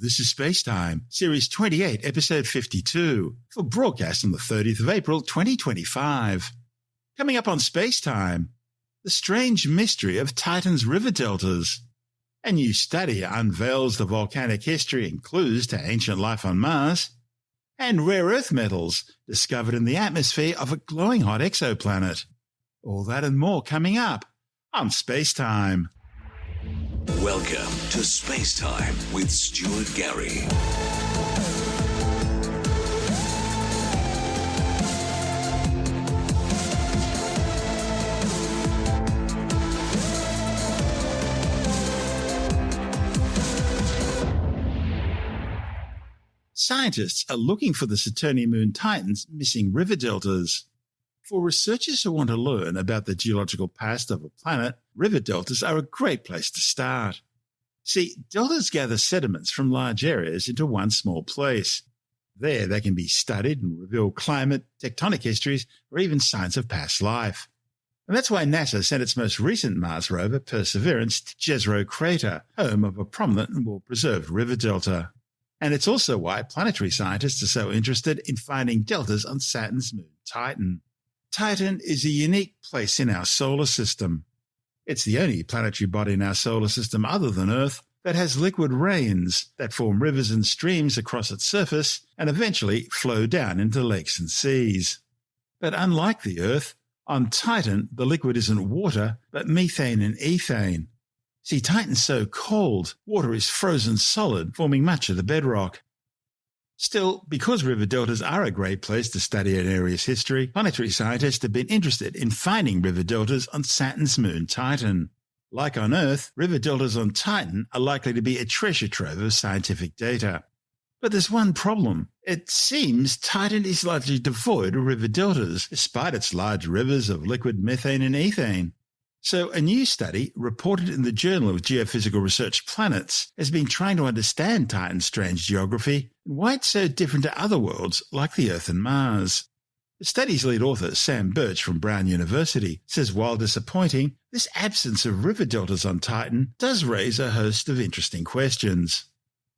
This is SpaceTime, Series 28, Episode 52, for broadcast on the 30th of April 2025. Coming up on SpaceTime, the strange mystery of Titan's river deltas. A new study unveils the volcanic history and clues to ancient life on Mars. And rare earth metals discovered in the atmosphere of a glowing hot exoplanet. All that and more coming up on SpaceTime. Welcome to SpaceTime with Stuart Gary. Scientists are looking for the Saturnian moon Titan's missing river deltas. For researchers who want to learn about the geological past of a planet, river deltas are a great place to start. See, deltas gather sediments from large areas into one small place. There they can be studied and reveal climate, tectonic histories, or even signs of past life. And that's why NASA sent its most recent Mars rover, Perseverance, to Jezero Crater, home of a prominent and well-preserved river delta. And it's also why planetary scientists are so interested in finding deltas on Saturn's moon Titan. Titan is a unique place in our solar system. It's the only planetary body in our solar system other than Earth that has liquid rains that form rivers and streams across its surface and eventually flow down into lakes and seas. But unlike the Earth, on Titan the liquid isn't water but methane and ethane. See, Titan's so cold, water is frozen solid, forming much of the bedrock. Still, because river deltas are a great place to study an area's history, planetary scientists have been interested in finding river deltas on Saturn's moon Titan. Like on Earth, river deltas on Titan are likely to be a treasure trove of scientific data. But there's one problem. It seems Titan is largely devoid of river deltas, despite its large rivers of liquid methane and ethane. So a new study, reported in the Journal of Geophysical Research Planets, has been trying to understand Titan's strange geography and why it's so different to other worlds like the Earth and Mars. The study's lead author, Sam Birch from Brown University, says while disappointing, this absence of river deltas on Titan does raise a host of interesting questions.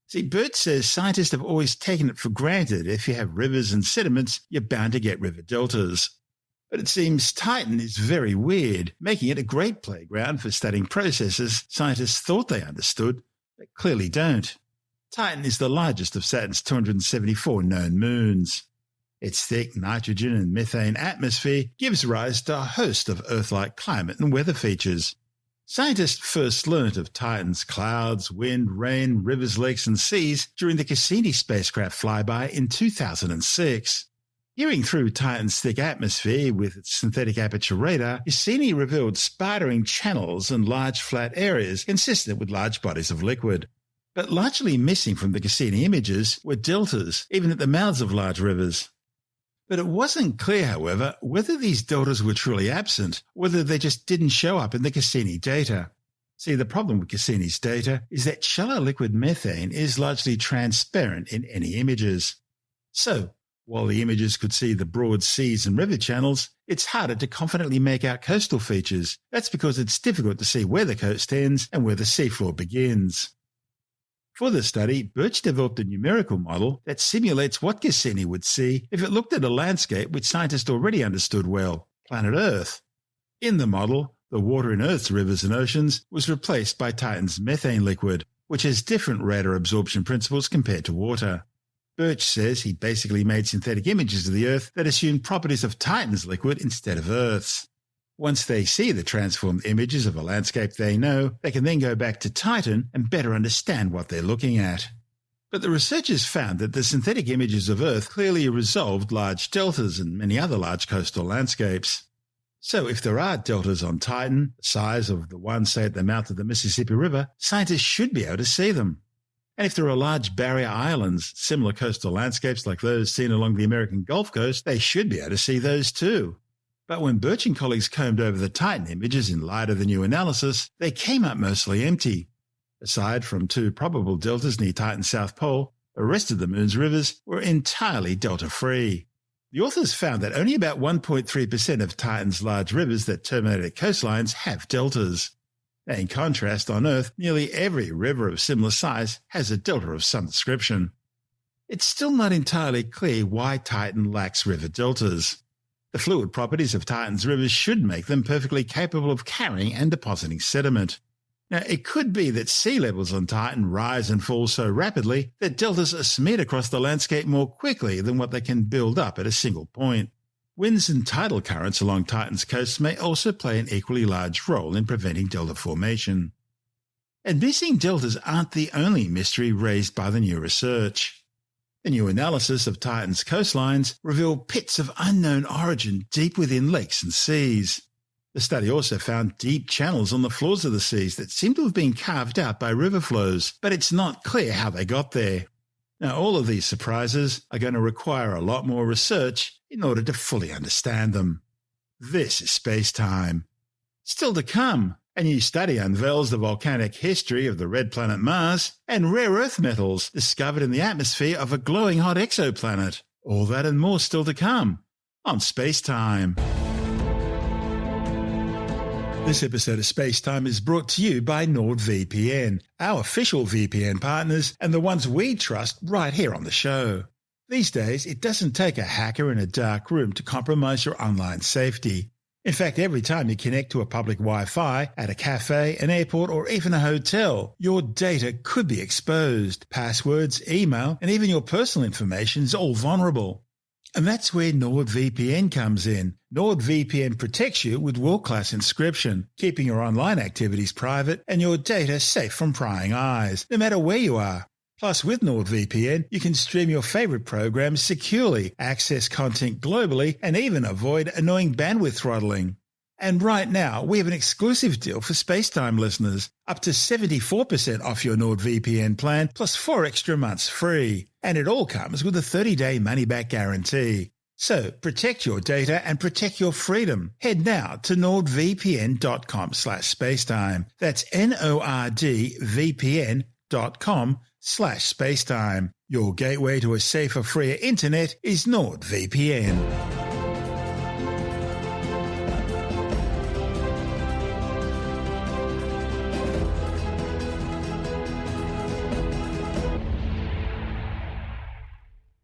See, Birch says scientists have always taken it for granted if you have rivers and sediments, you're bound to get river deltas. But it seems Titan is very weird, making it a great playground for studying processes scientists thought they understood, but clearly don't. Titan is the largest of Saturn's 274 known moons. Its thick nitrogen and methane atmosphere gives rise to a host of Earth-like climate and weather features. Scientists first learnt of Titan's clouds, wind, rain, rivers, lakes and seas during the Cassini spacecraft flyby in 2006. Peering through Titan's thick atmosphere with its synthetic aperture radar, Cassini revealed sputtering channels and large flat areas consistent with large bodies of liquid. But largely missing from the Cassini images were deltas, even at the mouths of large rivers. But it wasn't clear, however, whether these deltas were truly absent, or whether they just didn't show up in the Cassini data. See, the problem with Cassini's data is that shallow liquid methane is largely transparent in any images. So, while the images could see the broad seas and river channels, it's harder to confidently make out coastal features. That's because it's difficult to see where the coast ends and where the seafloor begins. For the study, Birch developed a numerical model that simulates what Cassini would see if it looked at a landscape which scientists already understood well, planet Earth. In the model, the water in Earth's rivers and oceans was replaced by Titan's methane liquid, which has different radar absorption principles compared to water. Birch says he basically made synthetic images of the Earth that assumed properties of Titan's liquid instead of Earth's. Once they see the transformed images of a landscape they know, they can then go back to Titan and better understand what they're looking at. But the researchers found that the synthetic images of Earth clearly resolved large deltas and many other large coastal landscapes. So if there are deltas on Titan, the size of the one, say, at the mouth of the Mississippi River, scientists should be able to see them. And if there are large barrier islands, similar coastal landscapes like those seen along the American Gulf Coast, they should be able to see those too. But when Birch and colleagues combed over the Titan images in light of the new analysis, they came up mostly empty. Aside from two probable deltas near Titan's South Pole, the rest of the moon's rivers were entirely delta-free. The authors found that only about 1.3% of Titan's large rivers that terminate at coastlines have deltas. Now, in contrast, on Earth, nearly every river of similar size has a delta of some description. It's still not entirely clear why Titan lacks river deltas. The fluid properties of Titan's rivers should make them perfectly capable of carrying and depositing sediment. Now, it could be that sea levels on Titan rise and fall so rapidly that deltas are smeared across the landscape more quickly than what they can build up at a single point. Winds and tidal currents along Titan's coast may also play an equally large role in preventing delta formation. And missing deltas aren't the only mystery raised by the new research. The new analysis of Titan's coastlines revealed pits of unknown origin deep within lakes and seas. The study also found deep channels on the floors of the seas that seem to have been carved out by river flows, but it's not clear how they got there. Now, all of these surprises are going to require a lot more research in order to fully understand them. This is SpaceTime. Still to come, a new study unveils the volcanic history of the red planet Mars and rare earth metals discovered in the atmosphere of a glowing hot exoplanet. All that and more still to come on SpaceTime. This episode of SpaceTime is brought to you by NordVPN, our official VPN partners and the ones we trust right here on the show. These days, it doesn't take a hacker in a dark room to compromise your online safety. In fact, every time you connect to a public Wi-Fi at a cafe, an airport, or even a hotel, your data could be exposed. Passwords, email, and even your personal information is all vulnerable. And that's where NordVPN comes in. NordVPN protects you with world-class encryption, keeping your online activities private and your data safe from prying eyes, no matter where you are. Plus, with NordVPN, you can stream your favorite programs securely, access content globally, and even avoid annoying bandwidth throttling. And right now, we have an exclusive deal for SpaceTime listeners, up to 74% off your NordVPN plan, plus 4 extra months free. And it all comes with a 30-day money-back guarantee. So, protect your data and protect your freedom. Head now to nordvpn.com/spacetime. That's nordvpn.com/spacetime. Your gateway to a safer, freer internet is NordVPN.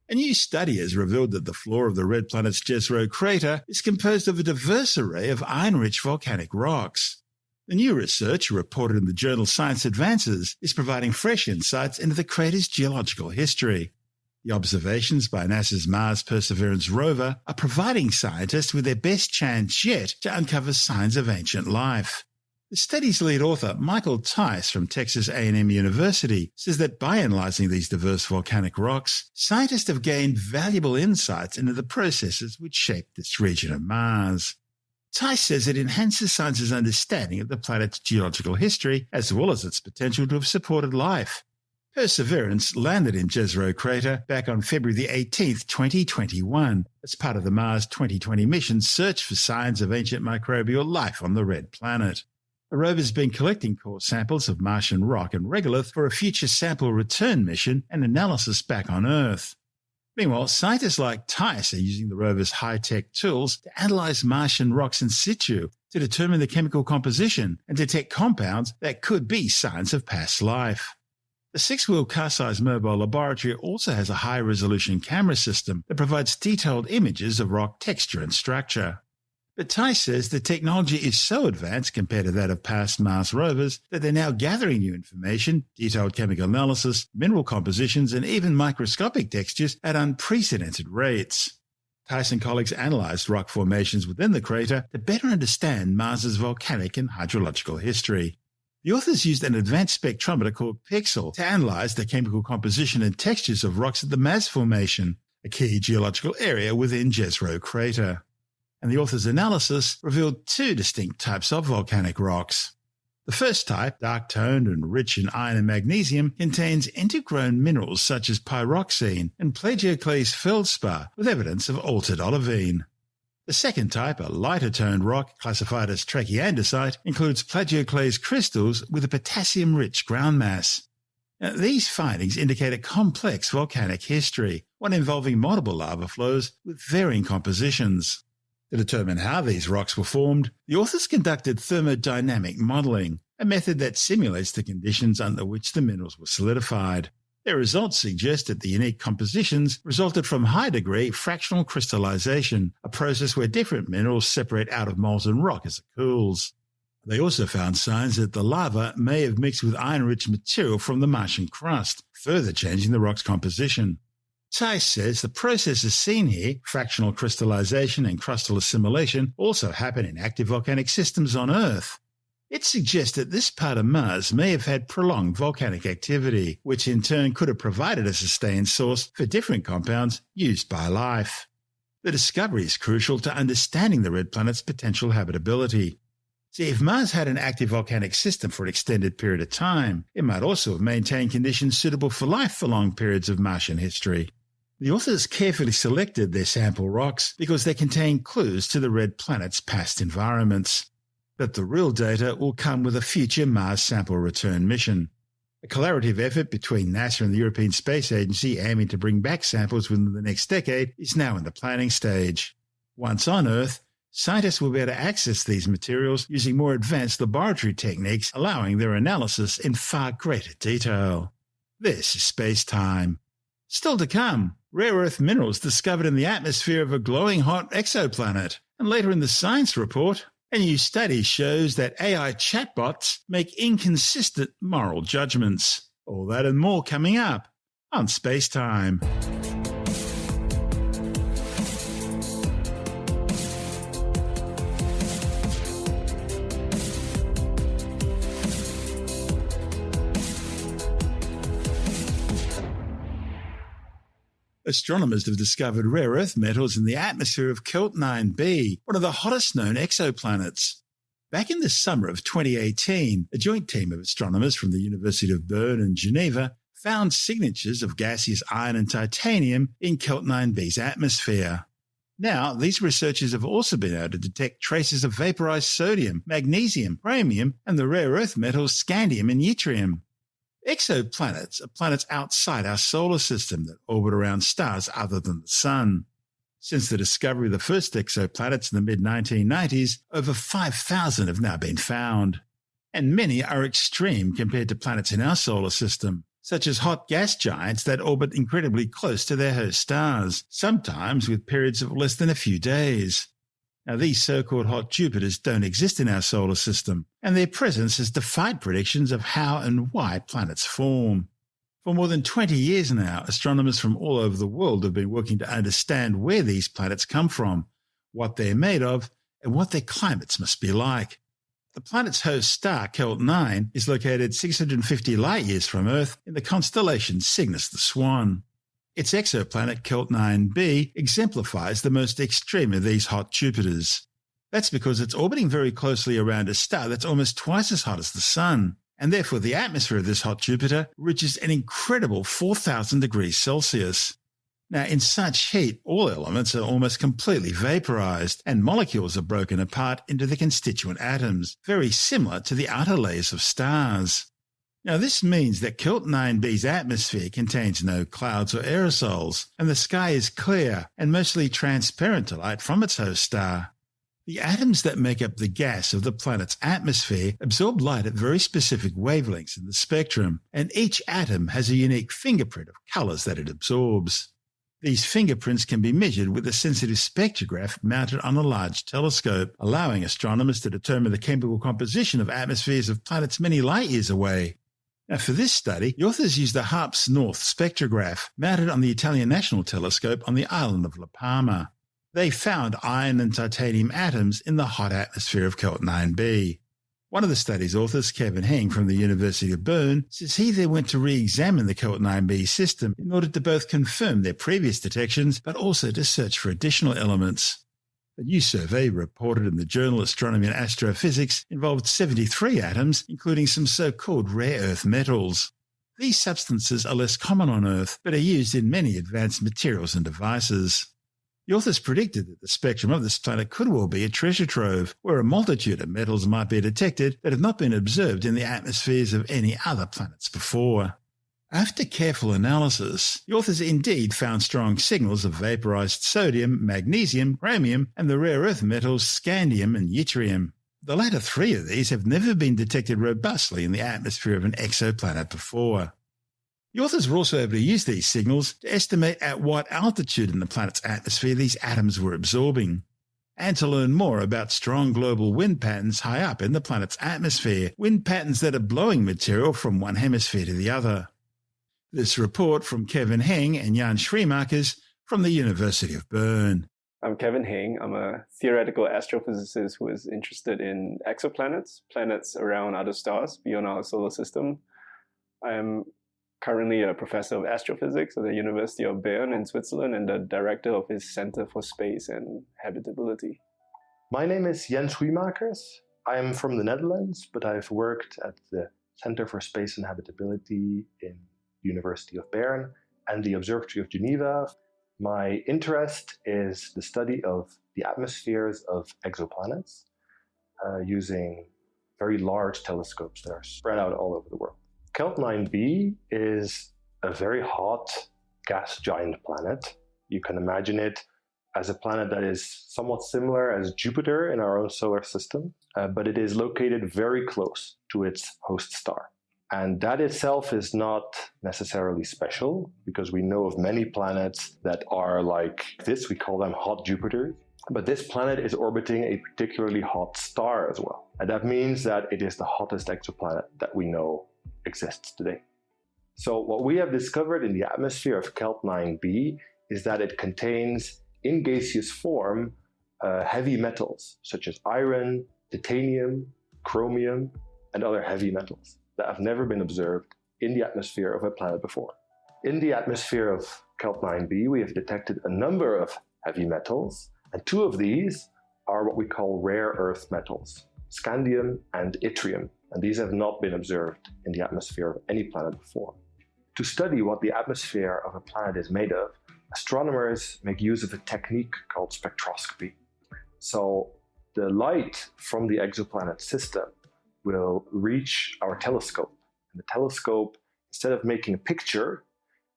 A new study has revealed that the floor of the red planet's Jezero Crater is composed of a diverse array of iron-rich volcanic rocks. The new research, reported in the journal Science Advances, is providing fresh insights into the crater's geological history. The observations by NASA's Mars Perseverance Rover are providing scientists with their best chance yet to uncover signs of ancient life. The study's lead author, Michael Tice from Texas A&M University, says that by analysing these diverse volcanic rocks, scientists have gained valuable insights into the processes which shape this region of Mars. Tice says it enhances science's understanding of the planet's geological history as well as its potential to have supported life. Perseverance landed in Jezero Crater back on February 18, 2021, as part of the Mars 2020 mission's search for signs of ancient microbial life on the red planet. The rover's been collecting core samples of Martian rock and regolith for a future sample return mission and analysis back on Earth. Meanwhile, scientists like Tice are using the rover's high-tech tools to analyze Martian rocks in situ to determine the chemical composition and detect compounds that could be signs of past life. The 6-wheel car-sized mobile laboratory also has a high-resolution camera system that provides detailed images of rock texture and structure. But Tice says the technology is so advanced compared to that of past Mars rovers that they're now gathering new information, detailed chemical analysis, mineral compositions, and even microscopic textures at unprecedented rates. Tice and colleagues analysed rock formations within the crater to better understand Mars's volcanic and hydrological history. The authors used an advanced spectrometer called Pixel to analyse the chemical composition and textures of rocks at the Maz Formation, a key geological area within Jezero Crater. And the author's analysis revealed 2 distinct types of volcanic rocks. The first type, dark-toned and rich in iron and magnesium, contains intergrown minerals such as pyroxene and plagioclase feldspar with evidence of altered olivine. The second type, a lighter-toned rock classified as trachyandesite, includes plagioclase crystals with a potassium-rich ground mass. Now, these findings indicate a complex volcanic history, one involving multiple lava flows with varying compositions. To determine how these rocks were formed, the authors conducted thermodynamic modelling, a method that simulates the conditions under which the minerals were solidified. Their results suggest that the unique compositions resulted from high-degree fractional crystallization, a process where different minerals separate out of molten rock as it cools. They also found signs that the lava may have mixed with iron-rich material from the Martian crust, further changing the rock's composition. Tice says the processes seen here, fractional crystallization and crustal assimilation, also happen in active volcanic systems on Earth. It suggests that this part of Mars may have had prolonged volcanic activity, which in turn could have provided a sustained source for different compounds used by life. The discovery is crucial to understanding the red planet's potential habitability. See, if Mars had an active volcanic system for an extended period of time, it might also have maintained conditions suitable for life for long periods of Martian history. The authors carefully selected their sample rocks because they contain clues to the red planet's past environments. But the real data will come with a future Mars sample return mission. A collaborative effort between NASA and the European Space Agency aiming to bring back samples within the next decade is now in the planning stage. Once on Earth, scientists will be able to access these materials using more advanced laboratory techniques, allowing their analysis in far greater detail. This is SpaceTime. Still to come, rare earth minerals discovered in the atmosphere of a glowing hot exoplanet. And later in the science report, a new study shows that AI chatbots make inconsistent moral judgments. All that and more coming up on SpaceTime. Astronomers have discovered rare earth metals in the atmosphere of Kelt 9b, one of the hottest known exoplanets. Back in the summer of 2018, a joint team of astronomers from the University of Bern and Geneva found signatures of gaseous iron and titanium in Kelt 9b's atmosphere. Now, these researchers have also been able to detect traces of vaporized sodium, magnesium, chromium, and the rare earth metals scandium and yttrium. Exoplanets are planets outside our solar system that orbit around stars other than the Sun. Since the discovery of the first exoplanets in the mid-1990s, over 5,000 have now been found. And many are extreme compared to planets in our solar system, such as hot gas giants that orbit incredibly close to their host stars, sometimes with periods of less than a few days. Now, these so-called hot Jupiters don't exist in our solar system, and their presence has defied predictions of how and why planets form. For more than 20 years now, astronomers from all over the world have been working to understand where these planets come from, what they're made of, and what their climates must be like. The planet's host star, Kelt 9, is located 650 light-years from Earth in the constellation Cygnus the Swan. Its exoplanet, Kelt 9b, exemplifies the most extreme of these hot Jupiters. That's because it's orbiting very closely around a star that's almost twice as hot as the Sun, and therefore the atmosphere of this hot Jupiter reaches an incredible 4,000 degrees Celsius. Now, in such heat, all elements are almost completely vaporized, and molecules are broken apart into the constituent atoms, very similar to the outer layers of stars. Now, this means that Kelt 9b's atmosphere contains no clouds or aerosols, and the sky is clear and mostly transparent to light from its host star. The atoms that make up the gas of the planet's atmosphere absorb light at very specific wavelengths in the spectrum, and each atom has a unique fingerprint of colors that it absorbs. These fingerprints can be measured with a sensitive spectrograph mounted on a large telescope, allowing astronomers to determine the chemical composition of atmospheres of planets many light-years away. Now, for this study, the authors used the HARPS North spectrograph, mounted on the Italian National Telescope on the island of La Palma. They found iron and titanium atoms in the hot atmosphere of Kelt 9b. One of the study's authors, Kevin Heng from the University of Bern, says he then went to re-examine the Kelt 9b system in order to both confirm their previous detections, but also to search for additional elements. A new survey reported in the journal Astronomy and Astrophysics involved 73 atoms, including some so-called rare earth metals. These substances are less common on Earth, but are used in many advanced materials and devices. The authors predicted that the spectrum of this planet could well be a treasure trove, where a multitude of metals might be detected that have not been observed in the atmospheres of any other planets before. After careful analysis, the authors indeed found strong signals of vaporized sodium, magnesium, chromium, and the rare earth metals scandium and yttrium. The latter three of these have never been detected robustly in the atmosphere of an exoplanet before. The authors were also able to use these signals to estimate at what altitude in the planet's atmosphere these atoms were absorbing, and to learn more about strong global wind patterns high up in the planet's atmosphere, wind patterns that are blowing material from one hemisphere to the other. This report from Kevin Heng and Jan Schreemakers from the University of Bern. I'm Kevin Heng. I'm a theoretical astrophysicist who is interested in exoplanets, planets around other stars beyond our solar system. I am currently a professor of astrophysics at the University of Bern in Switzerland and the director of his Center for Space and Habitability. My name is Jens Schreemakers. I am from the Netherlands, but I've worked at the Center for Space and Habitability in the University of Bern and the Observatory of Geneva. My interest is the study of the atmospheres of exoplanets using very large telescopes that are spread out all over the world. Kelt 9b is a very hot gas giant planet. You can imagine it as a planet that is somewhat similar as Jupiter in our own solar system, but it is located very close to its host star. And that itself is not necessarily special because we know of many planets that are like this. We call them hot Jupiters. But this planet is orbiting a particularly hot star as well. And that means that it is the hottest exoplanet that we know exists today. So what we have discovered in the atmosphere of Kelt 9b is that it contains, in gaseous form, heavy metals such as iron, titanium, chromium, and other heavy metals that have never been observed in the atmosphere of a planet before. In the atmosphere of Kelt 9b, we have detected a number of heavy metals, and two of these are what we call rare earth metals, scandium and yttrium, and these have not been observed in the atmosphere of any planet before. To study what the atmosphere of a planet is made of, astronomers make use of a technique called spectroscopy. So the light from the exoplanet system will reach our telescope. And the telescope, instead of making a picture,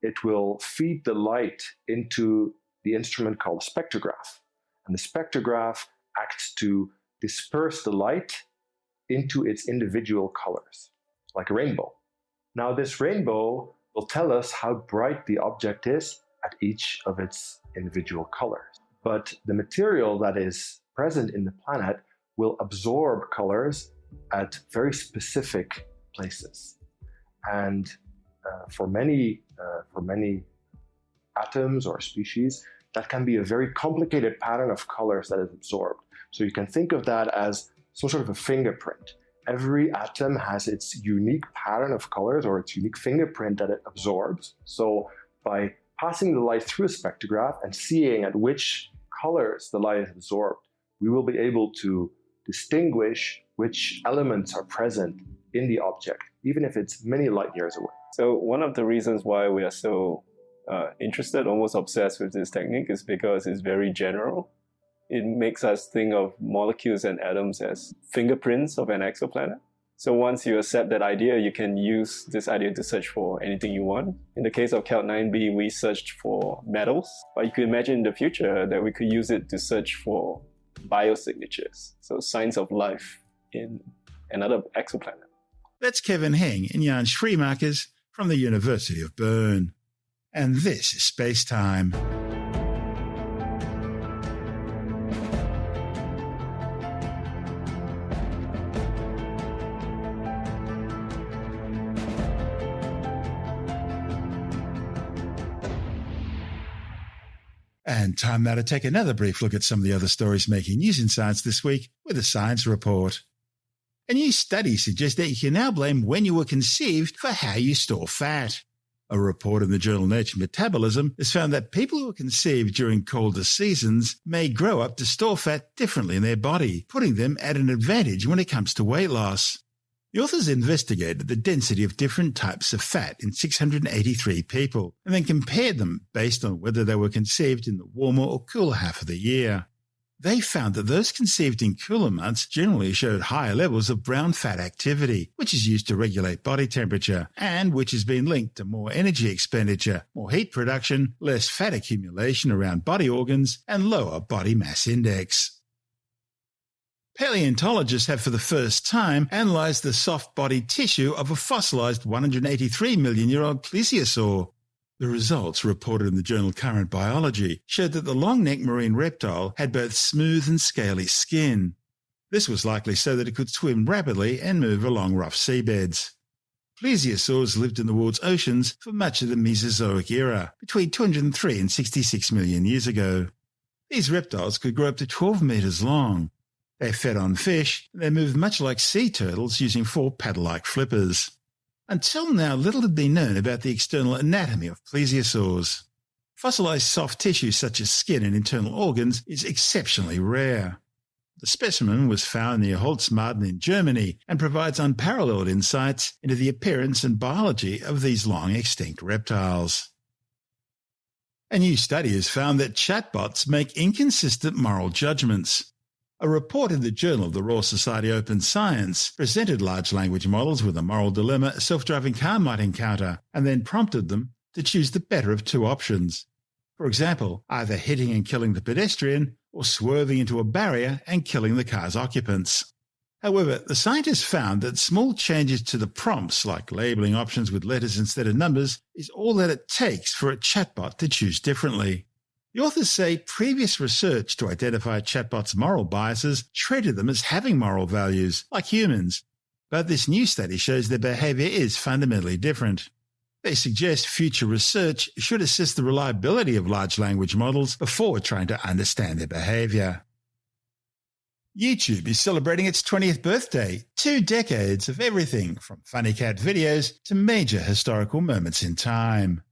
it will feed the light into the instrument called a spectrograph. And the spectrograph acts to disperse the light into its individual colors, like a rainbow. Now, this rainbow will tell us how bright the object is at each of its individual colors. But the material that is present in the planet will absorb colors at very specific places. And for many atoms or species, that can be a very complicated pattern of colors that is absorbed. So you can think of that as some sort of a fingerprint. Every atom has its unique pattern of colors or its unique fingerprint that it absorbs. So by passing the light through a spectrograph and seeing at which colors the light is absorbed, we will be able to distinguish which elements are present in the object, even if it's many light years away. So one of the reasons why we are so interested, almost obsessed with this technique is because it's very general. It makes us think of molecules and atoms as fingerprints of an exoplanet. So once you accept that idea, you can use this idea to search for anything you want. In the case of Kelt 9b, we searched for metals, but you could imagine in the future that we could use it to search for biosignatures, so signs of life in another exoplanet. That's Kevin Heng and Jan Schreemakers from the University of Bern. And this is SpaceTime. And time now to take another brief look at some of the other stories making news in science this week with a science report. A new study suggests that you can now blame when you were conceived for how you store fat. A report in the journal Nature Metabolism has found that people who are conceived during colder seasons may grow up to store fat differently in their body, putting them at an advantage when it comes to weight loss. The authors investigated the density of different types of fat in 683 people and then compared them based on whether they were conceived in the warmer or cooler half of the year. They found that those conceived in cooler months generally showed higher levels of brown fat activity, which is used to regulate body temperature and which has been linked to more energy expenditure, more heat production, less fat accumulation around body organs, and lower body mass index. Paleontologists have for the first time analysed the soft-bodied tissue of a fossilised 183 million-year-old plesiosaur. The results, reported in the journal Current Biology, showed that the long-necked marine reptile had both smooth and scaly skin. This was likely so that it could swim rapidly and move along rough seabeds. Plesiosaurs lived in the world's oceans for much of the Mesozoic era, between 203 and 66 million years ago. These reptiles could grow up to 12 metres long. They fed on fish, and they moved much like sea turtles using 4 paddle-like flippers. Until now, little had been known about the external anatomy of plesiosaurs. Fossilised soft tissue such as skin and internal organs is exceptionally rare. The specimen was found near Holzmaden in Germany and provides unparalleled insights into the appearance and biology of these long-extinct reptiles. A new study has found that chatbots make inconsistent moral judgments. A report in the Journal of the Royal Society Open Science presented large language models with a moral dilemma a self-driving car might encounter and then prompted them to choose the better of 2 options. For example, either hitting and killing the pedestrian or swerving into a barrier and killing the car's occupants. However, the scientists found that small changes to the prompts, like labelling options with letters instead of numbers, is all that it takes for a chatbot to choose differently. The authors say previous research to identify chatbots' moral biases treated them as having moral values, like humans, but this new study shows their behaviour is fundamentally different. They suggest future research should assess the reliability of large language models before trying to understand their behaviour. YouTube is celebrating its 20th birthday, 2 decades of everything from funny cat videos to major historical moments in time.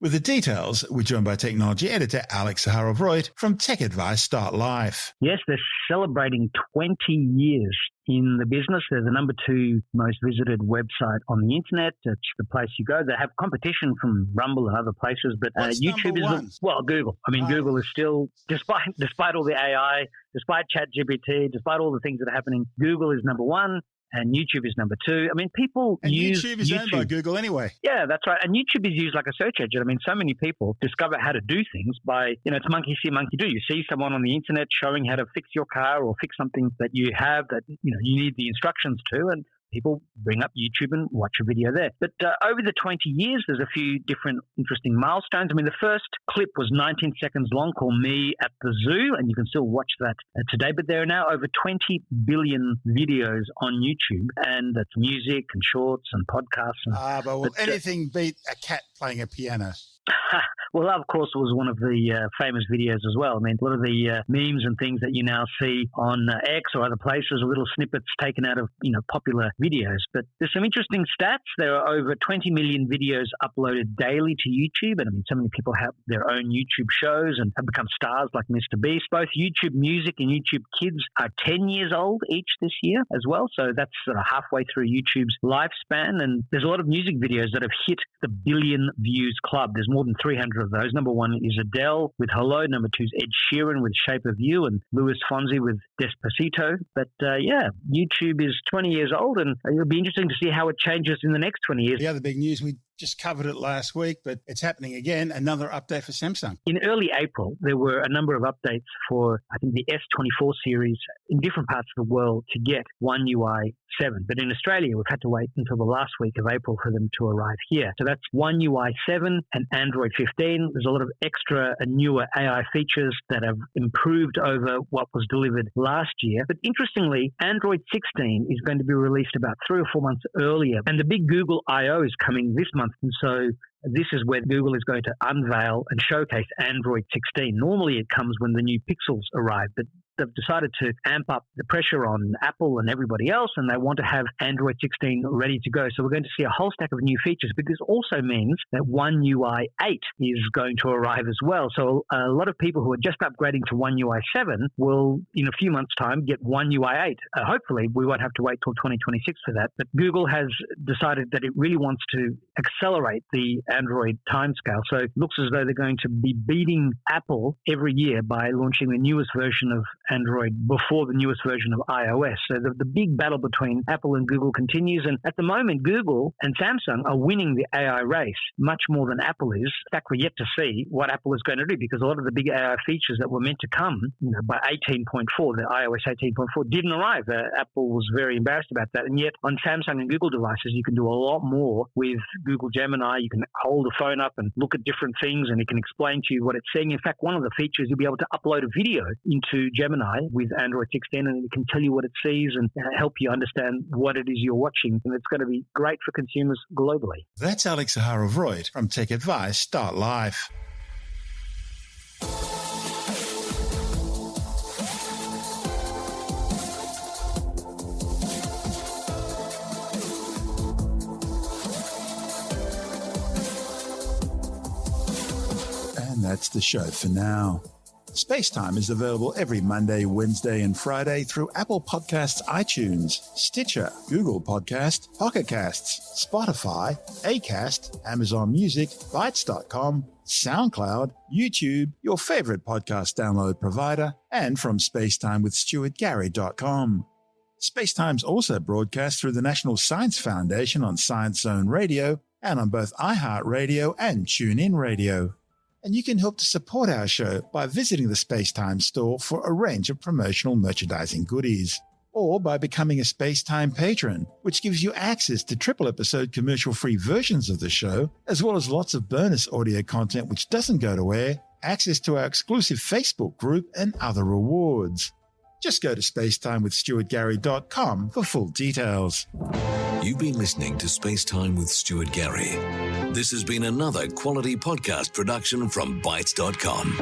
With the details, we're joined by technology editor Alex Zaharov-Reutt from TechAdvice.life. Yes, they're celebrating 20 years in the business. They're the number 2 most visited website on the internet. It's the place you go. They have competition from Rumble and other places, but YouTube is Google. Google is still, despite all the AI, despite ChatGPT, despite all the things that are happening, Google is number 1. And YouTube is number 2. People use YouTube is owned by Google anyway. Yeah, that's right. And YouTube is used like a search engine. So many people discover how to do things by, it's monkey see, monkey do. You see someone on the internet showing how to fix your car or fix something that you have that, you need the instructions to, and people bring up YouTube and watch a video there. But over the 20 years, there's a few different interesting milestones. The first clip was 19 seconds long, called Me at the Zoo, and you can still watch that today. But there are now over 20 billion videos on YouTube, and that's music and shorts and podcasts. Will anything beat a cat playing a piano? Well, that, of course, was one of the famous videos as well. A lot of the memes and things that you now see on X or other places are little snippets taken out of, popular videos. But there's some interesting stats. There are over 20 million videos uploaded daily to YouTube. And so many people have their own YouTube shows and have become stars like Mr. Beast. Both YouTube Music and YouTube Kids are 10 years old each this year as well. So that's sort of halfway through YouTube's lifespan. And there's a lot of music videos that have hit the billion views club. There's more than 300 of those. Number 1 is Adele with Hello. Number 2 is Ed Sheeran with Shape of You, and Luis Fonsi with Despacito. But YouTube is 20 years old, and it'll be interesting to see how it changes in the next 20 years. The other big news, we just covered it last week, but it's happening again, another update for Samsung. In early April, there were a number of updates for, I think, the S24 series in different parts of the world to get One UI 7. But in Australia, we've had to wait until the last week of April for them to arrive here. So that's One UI 7 and Android 15. There's a lot of extra and newer AI features that have improved over what was delivered last year. But interestingly, Android 16 is going to be released about 3 or 4 months earlier. And the big Google I.O. is coming this month. And so this is where Google is going to unveil and showcase Android 16. Normally it comes when the new Pixels arrive, but they've decided to amp up the pressure on Apple and everybody else, and they want to have Android 16 ready to go. So we're going to see a whole stack of new features, but this also means that One UI 8 is going to arrive as well. So a lot of people who are just upgrading to One UI 7 will, in a few months' time, get One UI 8. Hopefully, we won't have to wait till 2026 for that. But Google has decided that it really wants to accelerate the Android timescale. So it looks as though they're going to be beating Apple every year by launching the newest version of Android before the newest version of iOS. So the big battle between Apple and Google continues. And at the moment, Google and Samsung are winning the AI race much more than Apple is. In fact, we're yet to see what Apple is going to do, because a lot of the big AI features that were meant to come by 18.4, the iOS 18.4, didn't arrive. Apple was very embarrassed about that. And yet on Samsung and Google devices, you can do a lot more with Google Gemini. You can hold the phone up and look at different things, and it can explain to you what it's seeing. In fact, one of the features, you'll be able to upload a video into Gemini with Android 16, and it can tell you what it sees and help you understand what it is you're watching. And it's going to be great for consumers globally. That's Alex Zaharov-Reutt from Tech Advice Start Life. And that's the show for now. SpaceTime is available every Monday, Wednesday, and Friday through Apple Podcasts, iTunes, Stitcher, Google Podcast, Pocket Casts, Spotify, Acast, Amazon Music, Bytes.com, SoundCloud, YouTube, your favorite podcast download provider, and from spacetimewithstuartgary.com. SpaceTime's also broadcast through the National Science Foundation on Science Zone Radio and on both iHeartRadio and TuneIn Radio. And you can help to support our show by visiting the SpaceTime store for a range of promotional merchandising goodies, or by becoming a SpaceTime patron, which gives you access to triple episode commercial-free versions of the show, as well as lots of bonus audio content which doesn't go to air, access to our exclusive Facebook group, and other rewards. Just go to spacetimewithstuartgary.com for full details. You've been listening to SpaceTime with Stuart Gary. This has been another quality podcast production from Bytes.com.